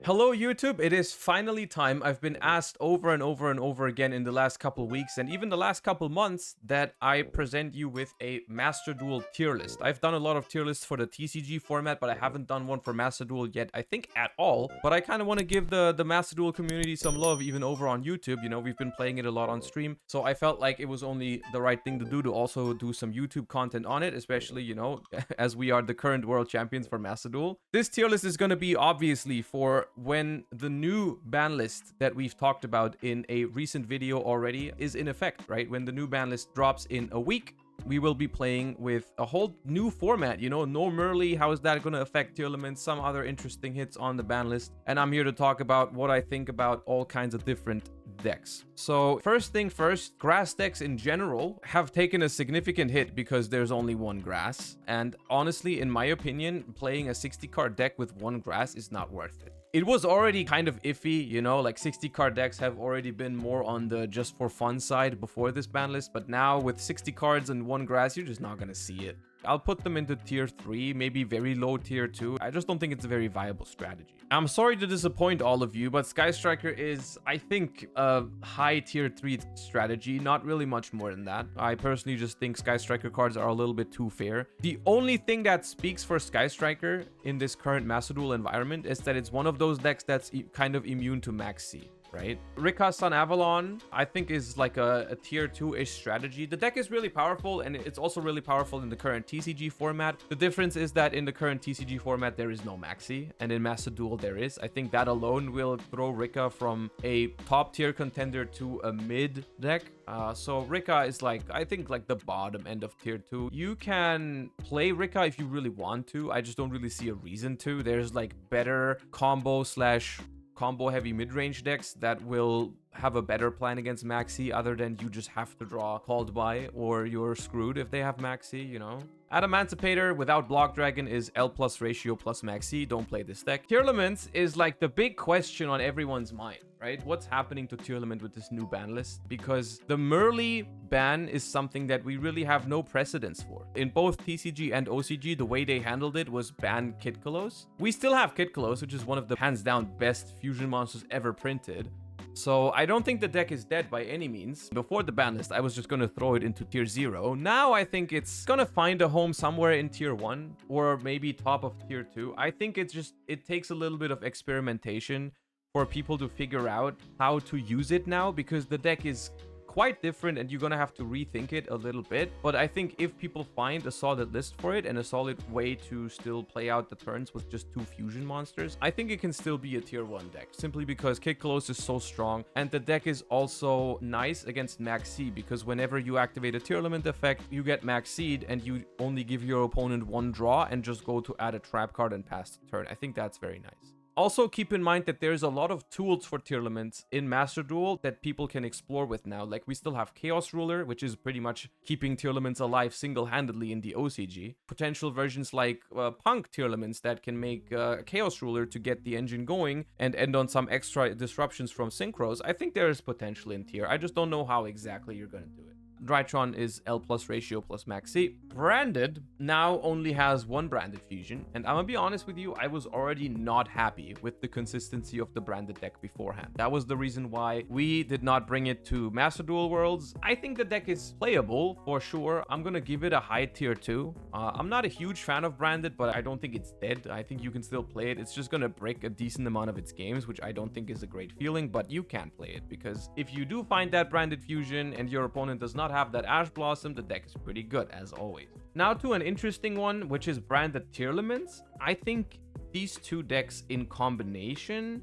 Hello YouTube, it is finally time. I've been asked over and over and over again in the last couple weeks and even the last couple months that I present you with a Master Duel tier list. I've done a lot of tier lists for the TCG format, but I haven't done one for Master Duel yet, I think at all. But I kind of want to give the Master Duel community some love even over on YouTube. You know, we've been playing it a lot on stream, so I felt like it was only the right thing to do to also do some YouTube content on it, especially, you know, as we are the current world champions for Master Duel. This tier list is going to be obviously for when the new ban list that we've talked about in a recent video already is in effect, right? When the new ban list drops in a week, we will be playing with a whole new format, you know, no Merly. How is that going to affect tier elements? Some other interesting hits on the ban list. And I'm here to talk about what I think about all kinds of different decks. So first thing first, grass decks in general have taken a significant hit because there's only one grass. And honestly, in my opinion, playing a 60 card deck with one grass is not worth it. It was already kind of iffy, you know, like 60 card decks have already been more on the just for fun side before this ban list, but now with 60 cards and one grass, you're just not gonna see it. I'll put them into tier 3, maybe very low tier 2. I just don't think it's a very viable strategy. I'm sorry to disappoint all of you, but Sky Striker is, I think, a high tier 3 strategy, not really much more than that. I personally just think Sky Striker cards are a little bit too fair. The only thing that speaks for Sky Striker in this current Master Duel environment is that it's one of those decks that's kind of immune to Max C. Right? Rika Sun Avalon, I think, is like a tier 2-ish strategy. The deck is really powerful, and it's also really powerful in the current TCG format. The difference is that in the current TCG format, there is no Maxi, and in Master Duel, there is. I think that alone will throw Rika from a top-tier contender to a mid deck. So Rika is like, I think, like the bottom end of tier 2. You can play Rika if you really want to. I just don't really see a reason to. There's like better combo heavy mid-range decks that will have a better plan against Maxi, other than you just have to draw called by or you're screwed if they have Maxi, you know. Adamantipator without Block Dragon is L plus ratio plus Maxi. Don't play this deck. Tier Elements is like the big question on everyone's mind, right? What's happening to Tier Element with this new ban list? Because the Merly ban is something that we really have no precedence for. In both TCG and OCG, the way they handled it was ban Kitkalos. We still have Kitkalos, which is one of the hands down best fusion monsters ever printed. So I don't think the deck is dead by any means. Before the ban list, I was just going to throw it into tier 0. Now I think it's going to find a home somewhere in tier 1 or maybe top of tier 2. I think it takes a little bit of experimentation for people to figure out how to use it now, because the deck is quite different and you're gonna have to rethink it a little bit. But I think if people find a solid list for it and a solid way to still play out the turns with just 2 fusion monsters, I think it can still be a tier 1 deck, simply because Kitkalos is so strong, and the deck is also nice against Max C, because whenever you activate a tier element effect, you get Max Seed and you only give your opponent 1 draw and just go to add a trap card and pass the turn. I think that's very nice. Also, keep in mind that there's a lot of tools for tier elements in Master Duel that people can explore with now. Like, we still have Chaos Ruler, which is pretty much keeping tier elements alive single-handedly in the OCG. Potential versions like Punk tier elements that can make Chaos Ruler to get the engine going and end on some extra disruptions from Synchros. I think there is potential in tier. I just don't know how exactly you're going to do it. Drytron is L plus ratio plus Maxi. Branded now only has 1 branded fusion, and I'm gonna be honest with you, I was already not happy with the consistency of the branded deck beforehand. That was the reason why we did not bring it to Master Duel Worlds. I think the deck is playable for sure. I'm gonna give it a high tier 2. I'm not a huge fan of branded, but I don't think it's dead. I think you can still play it. It's just gonna break a decent amount of its games, which I don't think is a great feeling, but you can play it, because if you do find that branded fusion and your opponent does not have that Ash Blossom, the deck is pretty good as always. Now to an interesting one, which is branded tier elements. I think these 2 decks in combination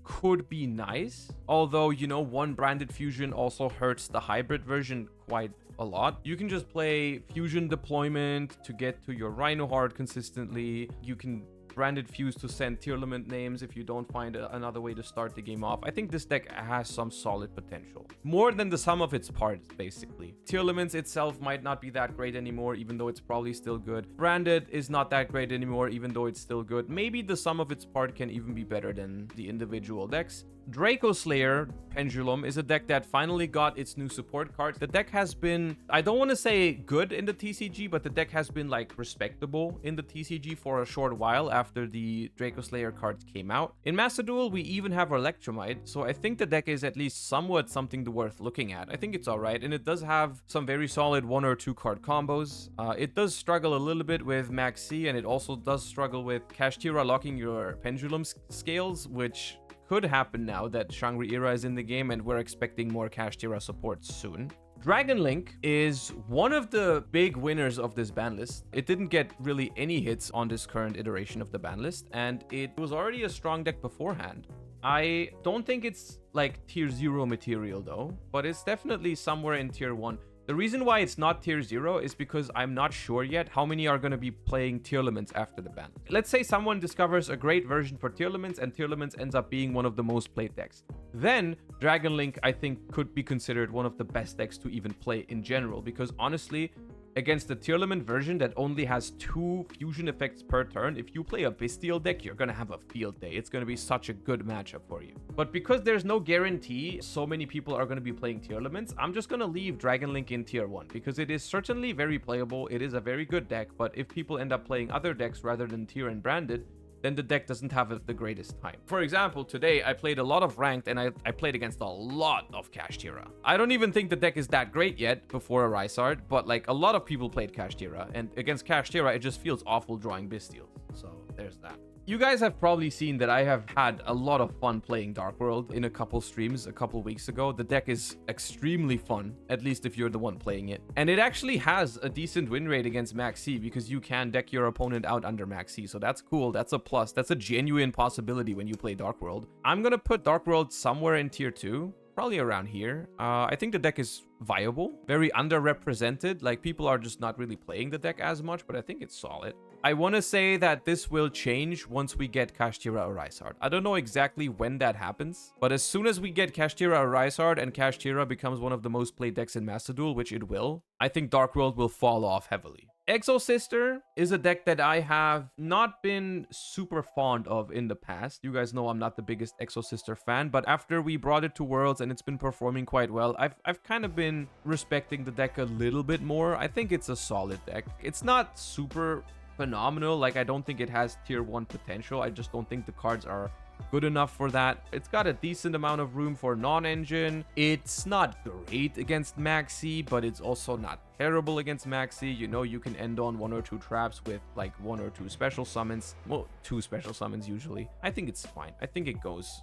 could be nice, although, you know, 1 branded fusion also hurts the hybrid version quite a lot. You can just play fusion deployment to get to your Rhino Heart consistently. You can branded fuse to send tier element names if you don't find another way to start the game off. I think this deck has some solid potential, more than the sum of its parts, basically. Tier elements itself might not be that great anymore, even though it's probably still good. Branded is not that great anymore, even though it's still good. Maybe the sum of its part can even be better than the individual decks. Draco Slayer Pendulum is a deck that finally got its new support card. The deck has been, I don't want to say good in the TCG, but the deck has been like respectable in the TCG for a short while after after the Draco Slayer cards came out. In Master Duel, we even have Electromite, so I think the deck is at least somewhat something worth looking at. I think it's alright, and it does have some very solid 1 or 2 card combos. It does struggle a little bit with Max C, and it also does struggle with Kashtira locking your pendulum scales, which could happen now that Shangri-Ira is in the game, and we're expecting more Kashtira support soon. Dragon Link is one of the big winners of this ban list. It didn't get really any hits on this current iteration of the ban list, and it was already a strong deck beforehand. I don't think it's like tier 0 material though, but it's definitely somewhere in tier 1. The reason why it's not tier 0 is because I'm not sure yet how many are going to be playing Tearlaments after the ban. Let's say someone discovers a great version for Tearlaments and Tearlaments ends up being one of the most played decks. Then Dragon Link, I think, could be considered one of the best decks to even play in general, because honestly, against the Tearlament version that only has 2 fusion effects per turn, if you play a Bestial deck, you're gonna have a field day. It's gonna be such a good matchup for you. But because there's no guarantee so many people are gonna be playing Tearlaments, I'm just gonna leave Dragon Link in tier 1, because it is certainly very playable. It is a very good deck, but if people end up playing other decks rather than tier and branded, then the deck doesn't have the greatest time. For example, today I played a lot of ranked and I played against a lot of Kashtira. I don't even think the deck is that great yet before a Rysard, but like a lot of people played Kashtira, and against Kashtira it just feels awful drawing Bestials. So there's that. You guys have probably seen that I have had a lot of fun playing Dark World in a couple streams a couple weeks ago. The deck is extremely fun, at least if you're the one playing it. And it actually has a decent win rate against Max C, because you can deck your opponent out under Max C. So that's cool. That's a plus. That's a genuine possibility when you play Dark World. I'm going to put Dark World somewhere in tier 2. Probably around here. I think the deck is viable, very underrepresented. Like, people are just not really playing the deck as much, but I think it's solid. I want to say that this will change once we get Kashtira or Rysard. I don't know exactly when that happens, but as soon as we get Kashtira or Rysard and Kashtira becomes one of the most played decks in Master Duel, which it will, I think Dark World will fall off heavily. Exo Sister is a deck that I have not been super fond of in the past. You guys know I'm not the biggest Exo Sister fan, but after we brought it to Worlds and it's been performing quite well, I've kind of been respecting the deck a little bit more. I think it's a solid deck. It's not super phenomenal. Like, I don't think it has tier 1 potential. I just don't think the cards are good enough for that. It's got a decent amount of room for non-engine. It's not great against Maxi, but it's also not terrible against Maxi. You know, you can end on 1 or 2 traps with like 1 or 2 special summons. Well, 2 special summons usually. I think it's fine. I think it goes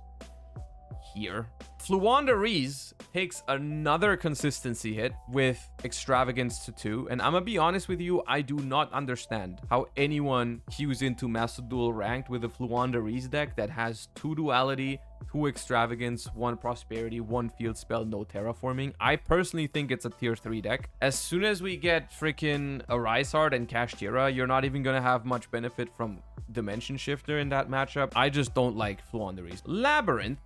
here. Fluandaries takes another consistency hit with Extravagance to 2, and I'm gonna be honest with you, I do not understand how anyone queues into Master Duel ranked with a Fluandaries deck that has 2 duality, 2 extravagance, 1 prosperity, 1 field spell, no terraforming. I personally think it's a tier 3 deck. As soon as we get freaking a Rysard and Kashtira, you're not even gonna have much benefit from Dimension Shifter in that matchup. I just don't like Fluandaries. Labyrinth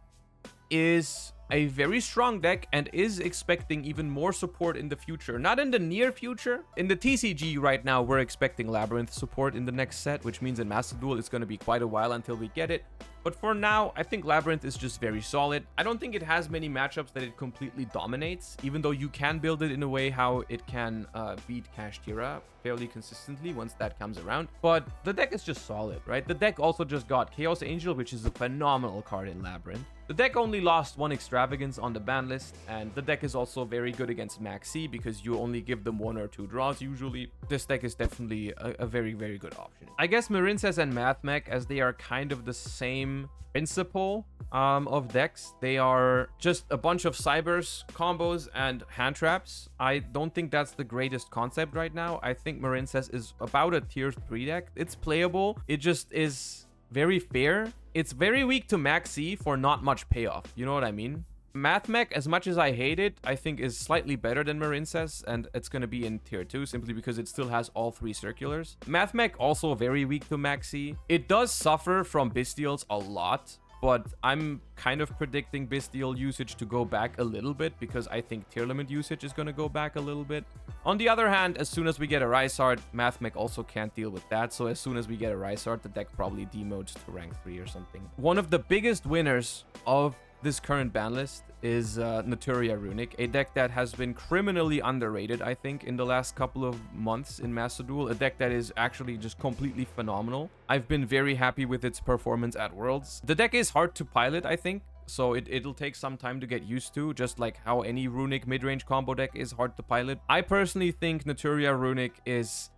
is a very strong deck and is expecting even more support in the future. Not in the near future. In the TCG right now, we're expecting Labyrinth support in the next set, which means in Master Duel, it's going to be quite a while until we get it. But for now, I think Labyrinth is just very solid. I don't think it has many matchups that it completely dominates, even though you can build it in a way how it can beat Kashtira fairly consistently once that comes around. But the deck is just solid, right? The deck also just got Chaos Angel, which is a phenomenal card in Labyrinth. The deck only lost 1 extravagance on the ban list, and the deck is also very good against Maxi because you only give them 1 or 2 draws usually. This deck is definitely a very, very good option. I guess Marincess and Mathmech, as they are kind of the same principle of decks. They are just a bunch of cybers, combos, and hand traps. I don't think that's the greatest concept right now. I think Marincess is about a tier 3 deck. It's playable. It just is very fair. It's very weak to Maxi for not much payoff. You know what I mean? Mathmech, as much as I hate it, I think is slightly better than Marincess, and it's going to be in tier 2 simply because it still has all 3 circulars. Mathmech also very weak to Maxi. It does suffer from Bestials a lot, but I'm kind of predicting Bestial usage to go back a little bit because I think Tearlament usage is going to go back a little bit. On the other hand, as soon as we get a Rysard, Mathmech also can't deal with that. So as soon as we get a Rysard, the deck probably demotes to rank 3 or something. One of the biggest winners of this current ban list is Naturia Runic, a deck that has been criminally underrated, I think, in the last couple of months in Master Duel. A deck that is actually just completely phenomenal. I've been very happy with its performance at Worlds. The deck is hard to pilot, I think, so it'll take some time to get used to, just like how any Runic mid-range combo deck is hard to pilot. I personally think Naturia Runic is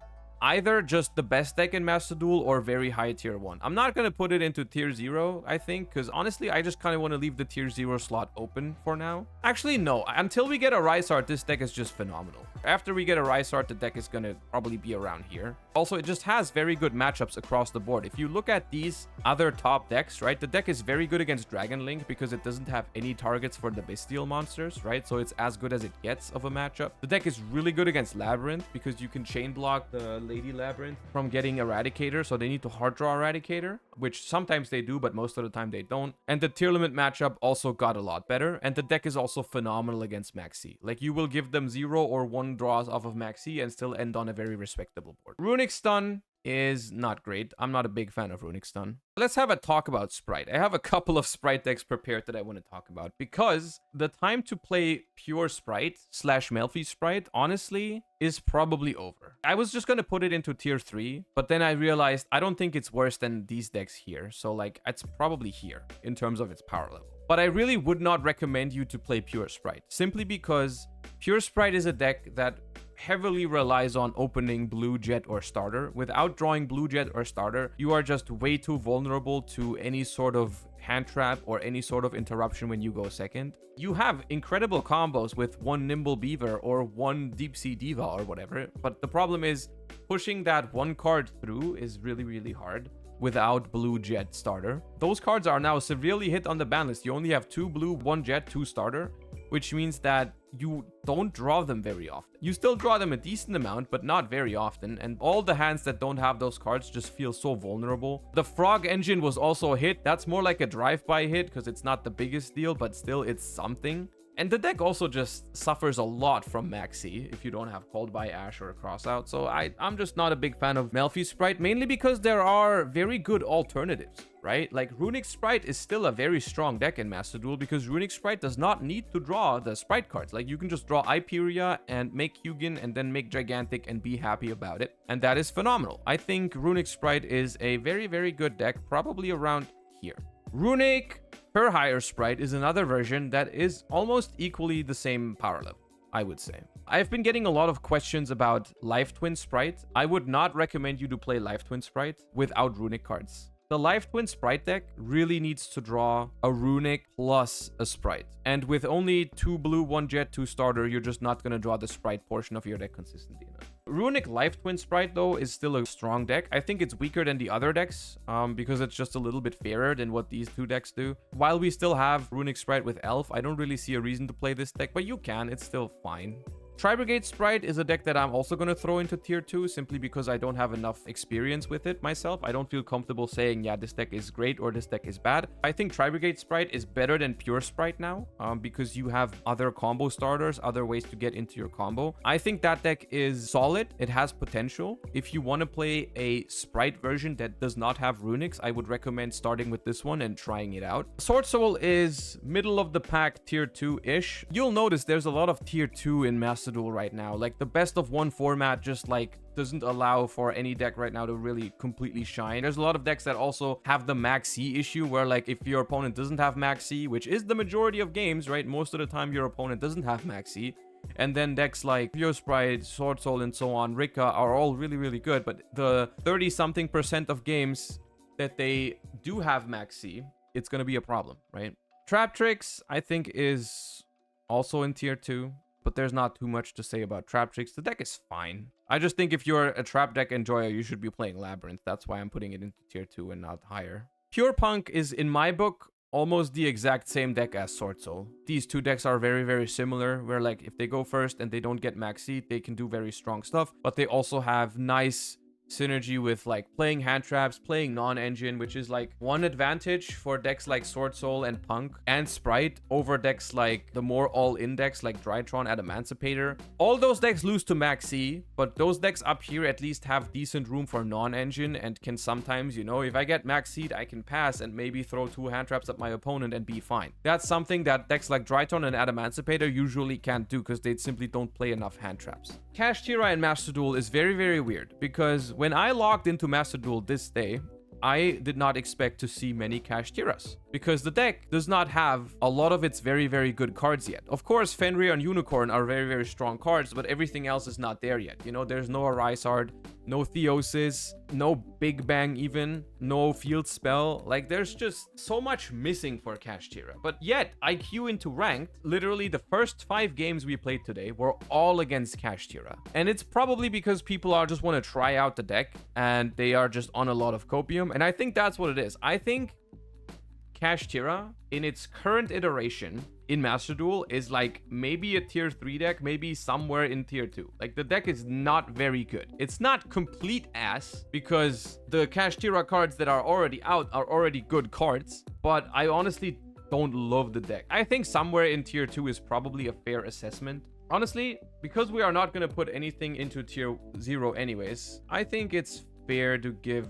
either just the best deck in Master Duel or very high tier 1. I'm not going to put it into tier 0, I think, because honestly, I just kind of want to leave the tier 0 slot open for now. Actually, no. Until we get a Rise Art, this deck is just phenomenal. After we get a Rise Art, the deck is going to probably be around here. Also, it just has very good matchups across the board. If you look at these other top decks, right, the deck is very good against Dragon Link because it doesn't have any targets for the Bestial monsters, right? So it's as good as it gets of a matchup. The deck is really good against Labyrinth because you can chain block the Lady Labyrinth from getting Eradicator, so they need to hard draw Eradicator, which sometimes they do, but most of the time they don't. And the tier limit matchup also got a lot better, and the deck is also phenomenal against Maxi. Like, you will give them 0 or 1 draws off of Maxi and still end on a very respectable board. Runic Stun is not great. I'm not a big fan of Runic Stun. Let's have a talk about Sprite. I have a couple of Sprite decks prepared that I want to talk about because the time to play pure Sprite / Melfi Sprite, honestly, is probably over. I was just going to put it into tier 3, but then I realized I don't think it's worse than these decks here. So like, it's probably here in terms of its power level. But I really would not recommend you to play pure Sprite, simply because pure Sprite is a deck that heavily relies on opening Blue Jet or Starter. Without drawing Blue Jet or Starter, you are just way too vulnerable to any sort of hand trap or any sort of interruption when you go second. You have incredible combos with 1 Nimble Beaver or 1 Deep Sea Diva or whatever, but the problem is pushing that 1 card through is really, really hard without Blue Jet Starter. Those cards are now severely hit on the ban list. You only have 2 Blue, 1 Jet, 2 Starter, which means that you don't draw them very often. You still draw them a decent amount, but not very often, and all the hands that don't have those cards just feel so vulnerable. The Frog Engine was also a hit. That's more like a drive-by hit because it's not the biggest deal, but still it's something. And the deck also just suffers a lot from Maxi if you don't have Called by Ash or a Crossout. So I'm just not a big fan of Melfi Sprite, mainly because there are very good alternatives, right? Like, Runic Sprite is still a very strong deck in Master Duel because Runic Sprite does not need to draw the Sprite cards. Like, you can just draw Hyperia and make Hugin and then make Gigantic and be happy about it. And that is phenomenal. I think Runic Sprite is a very, very good deck, probably around here. Runic Per Higher Sprite is another version that is almost equally the same power level, I would say. I've been getting a lot of questions about Life Twin Sprite. I would not recommend you to play Life Twin Sprite without Runic cards. The Life Twin Sprite deck really needs to draw a Runic plus a Sprite. And with only 2 Blue, 1 Jet, 2 Starter, you're just not going to draw the Sprite portion of your deck consistently enough. Runic Life Twin Sprite, though, is still a strong deck. I think it's weaker than the other decks because it's just a little bit fairer than what these 2 decks do. While we still have Runic Sprite with Elf, I don't really see a reason to play this deck, but you can. It's still fine. Tri-Brigade Sprite is a deck that I'm also going to throw into tier 2 simply because I don't have enough experience with it myself. I don't feel comfortable saying, yeah, this deck is great or this deck is bad. I think Tri-Brigade Sprite is better than pure Sprite now because you have other combo starters, other ways to get into your combo. I think that deck is solid. It has potential. If you want to play a Sprite version that does not have Runics, I would recommend starting with this one and trying it out. Sword Soul is middle of the pack tier 2-ish. You'll notice there's a lot of tier 2 in Master Duel right now. Like, the best of 1 format just like doesn't allow for any deck right now to really completely shine. There's a lot of decks that also have the Max C issue where, like, if your opponent doesn't have Max C, which is the majority of games, right? Most of the time your opponent doesn't have Max C. And then decks like Pure Sprite, Sword Soul, and so on, Rika, are all really, really good. But the 30-something% of games that they do have Max C, it's going to be a problem, right? Trap Tricks, I think, is also in tier 2. But there's not too much to say about Trap Tricks. The deck is fine. I just think if you're a Trap deck enjoyer, you should be playing Labyrinth. That's why I'm putting it into tier 2 and not higher. Pure Punk is, in my book, almost the exact same deck as Sword Soul. These 2 decks are very, very similar, where, like, if they go first and they don't get Max C, they can do very strong stuff. But they also have nice synergy with like playing hand traps, playing non-engine, which is like one advantage for decks like Sword Soul and Punk and Sprite over decks like the more all-in decks like Drytron at Emancipator. All those decks lose to Maxi, but those decks up here at least have decent room for non-engine and can sometimes, you know, if I get Maxied, I can pass and maybe throw 2 hand traps at my opponent and be fine. That's something that decks like Drytron and Emancipator usually can't do because they simply don't play enough hand traps. Kashtira in Master Duel is very, very weird because when I logged into Master Duel this day, I did not expect to see many Kashtiras because the deck does not have a lot of its very, very good cards yet. Of course, Fenrir and Unicorn are very, very strong cards, but everything else is not there yet. You know, there's no Arisard, no Theosis, no Big Bang even, no Field Spell. Like, there's just so much missing for Kashtira. But yet, I queue into Ranked. Literally, the first 5 games we played today were all against Kashtira. And it's probably because people are just want to try out the deck and they are just on a lot of copium. And I think that's what it is. I think Kashtira, in its current iteration in Master Duel, is like maybe a tier 3 deck, maybe somewhere in tier 2. Like, the deck is not very good. It's not complete ass because the Kashtira cards that are already out are already good cards, but I honestly don't love the deck. I think somewhere in tier 2 is probably a fair assessment. Honestly, because we are not going to put anything into tier 0 anyways, I think it's fair to give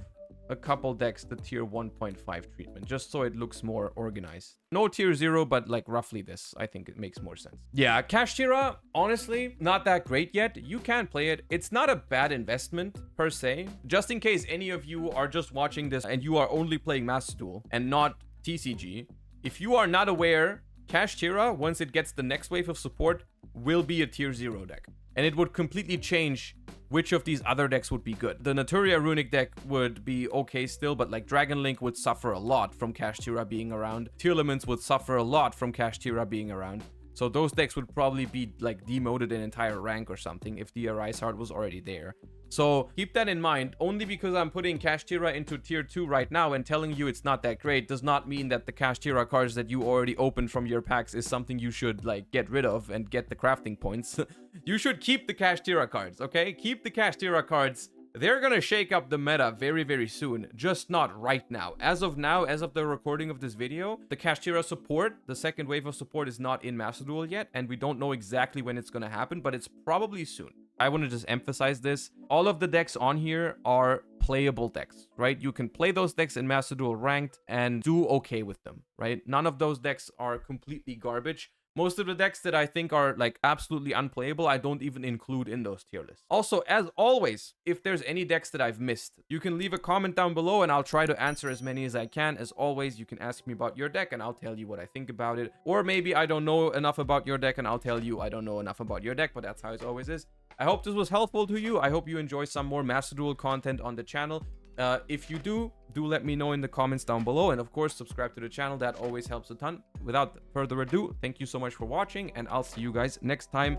a couple decks the tier 1.5 treatment, just so it looks more organized. No tier 0, but like roughly this. I think it makes more sense. Yeah, Kashtira, honestly, not that great yet. You can play it. It's not a bad investment per se. Just in case any of you are just watching this and you are only playing Master Duel and not TCG, if you are not aware, Kashtira, once it gets the next wave of support, will be a tier 0 deck. And it would completely change which of these other decks would be good. The Naturia Runic deck would be okay still, but like Dragon Link would suffer a lot from Kashtira being around. Tearlaments would suffer a lot from Kashtira being around. So those decks would probably be like demoted an entire rank or something if the Arisard was already there. So keep that in mind. Only because I'm putting Kashtira into tier 2 right now and telling you it's not that great does not mean that the Kashtira cards that you already opened from your packs is something you should like get rid of and get the crafting points. You should keep the Kashtira cards, okay? Keep the Kashtira cards. They're gonna shake up the meta very, very soon, just not right now. As of now, as of the recording of this video, the Kashtira support, the second wave of support, is not in Master Duel yet, and we don't know exactly when it's gonna happen, but it's probably soon. I want to just emphasize this. All of the decks on here are playable decks, right? You can play those decks in Master Duel Ranked and do okay with them, right? None of those decks are completely garbage. Most of the decks that I think are like absolutely unplayable, I don't even include in those tier lists. Also, as always, if there's any decks that I've missed, you can leave a comment down below and I'll try to answer as many as I can. As always, you can ask me about your deck and I'll tell you what I think about it. Or maybe I don't know enough about your deck and I'll tell you I don't know enough about your deck, but that's how it always is. I hope this was helpful to you. I hope you enjoy some more Master Duel content on the channel. If you do let me know in the comments down below, and of course subscribe to the channel. That always helps a ton. Without further ado, thank you so much for watching and I'll see you guys next time.